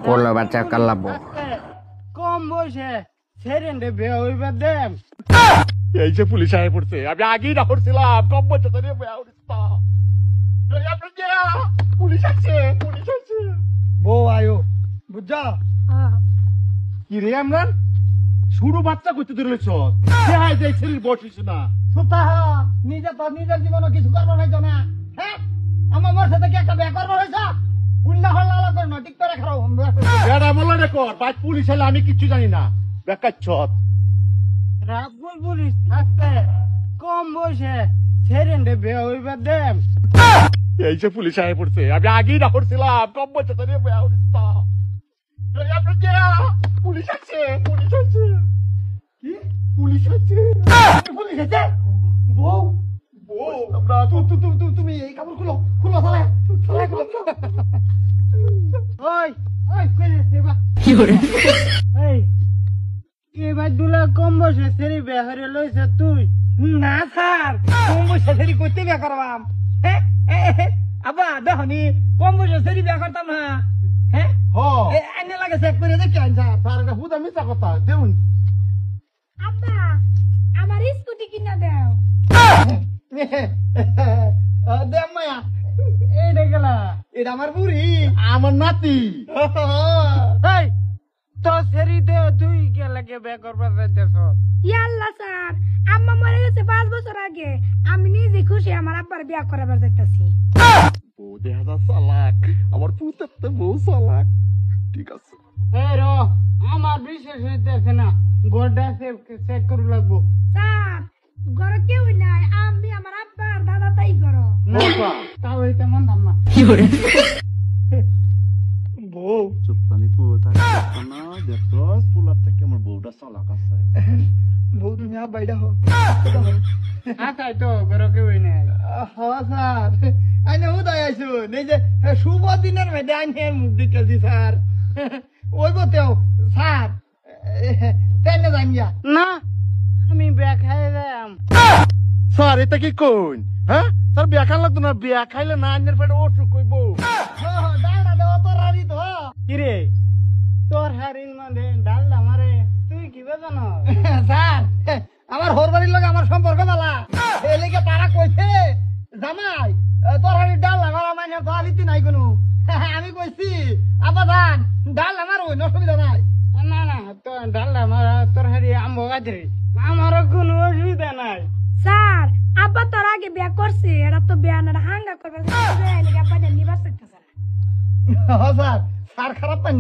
করলো বাচ্চা কাল্লাবো কম বয়সে সেরেন্ডে বিয়ে হইবার দেম এই যে পুলিশ আয় পড়ছে আমি আগেই না করছিলাম কম বলছে তো পুলিশ আছে বউ আয়ো বুঝা কি রে আমরান শুরু বাচ্চা করতে ধরেছ শরীর বসিস না সুতা নিজে তো নিজের জীবনে কিছু করবো নাই তো না হ্যাঁ আমার মোর সাথে কি একটা বিয়ে করবো হয়েছে উল্লা হল্লা করে না ঠিক করে খাও বেড়া বললো রে কর ভাই পুলিশ এলে আমি কিচ্ছু জানি না বেকার ছত রাজপুর পুলিশ থাকতে কম বয়সে সেরেন্ডে বিয়ে হইবার দেম এই যে পুলিশ আয় পড়ছে আমি আগেই না করছিলাম কম বলছে তো পুলিশ আছে কি পুলিশ আছে পুলিশ আছে বউ আমরা তুমি এই কাপড় খুলো চালে ওই ওই কই সেবা কি করে এই এবার দুলা কম বয়সে সেরি বিয়ে হরে লইছে তুই না স্যার কম বয়সে সেরি করতে বিয়ে করবাম আবা দেখনি কম বয়সে সেরি বিয়ে করতাম না হ্যাঁ আইনে লাগে চেক করে দেখি আইন স্যার স্যার এটা হুদা মিথ্যা কথা দেউন আব্বা আমার স্কুটি কিনা দাও দেম মায়া এই দেখলা এটা আমার বুড়ি আমার নাতি এই তো সেরি দে তুই কে লাগে বিয়ে করবার যাইতেছ ইয়াল্লা স্যার আম্মা মরে গেছে 5 বছর আগে আমি নিজে খুশি আমার আব্বার বিয়া করাবার যাইতাছি বউ দেখা যা চালাক আমার পুতের তো বউ চালাক ঠিক আছে এই র আমার বিশেষ হইতেছে না গোটা চেক করে লাগবো স্যার ঘরে কেউ নাই আমি আমার আব্বার দাদা তাই করো না পা তাও হইতে মন ধাম না কি করে বউ চুপচানি পুতা না দেখছস পুলার থেকে আমার বউটা চালাক আছে বউ তুমি বাইডা হো আসাই তো ঘরে কেউ নাই হ্যাঁ স্যার আইনে উদয় আইসু নেই যে শুভ দিনের মধ্যে আইনে মুখ দিতেছি স্যার ওই বতেও স্যার তাই না জানিয়া না আমি বিয়া খাই যাম স্যার এটা কি কোন হ্যাঁ স্যার বিয়া খান লাগতো না বিয়া খাইলে না আইনের পেটে অসুখ হইব ডালটা দেওয়া তোর হারি তো কিরে তোর হারির মানে ডালটা মারে তুই কি জানো স্যার আমার হোর বাড়ির লোক আমার সম্পর্ক বালা এই লেগে তারা কইছে জামাই তোর হারির ডাল আমার মানে তো হারিতে নাই কোনো আমি কইছি আবার ধান ডাল আমার ওই অসুবিধা নাই না না তো ডালটা আমার তোর হারি আম্ব গাছরে আমারও কোনো অসুবিধা নাই স্যার আব্বা তোর আগে বিয়া করছে এটা তো বিয়া না হাঙ্গা করবে আব্বা নিবার চাইতেছে স্যার স্যার খারাপ পাই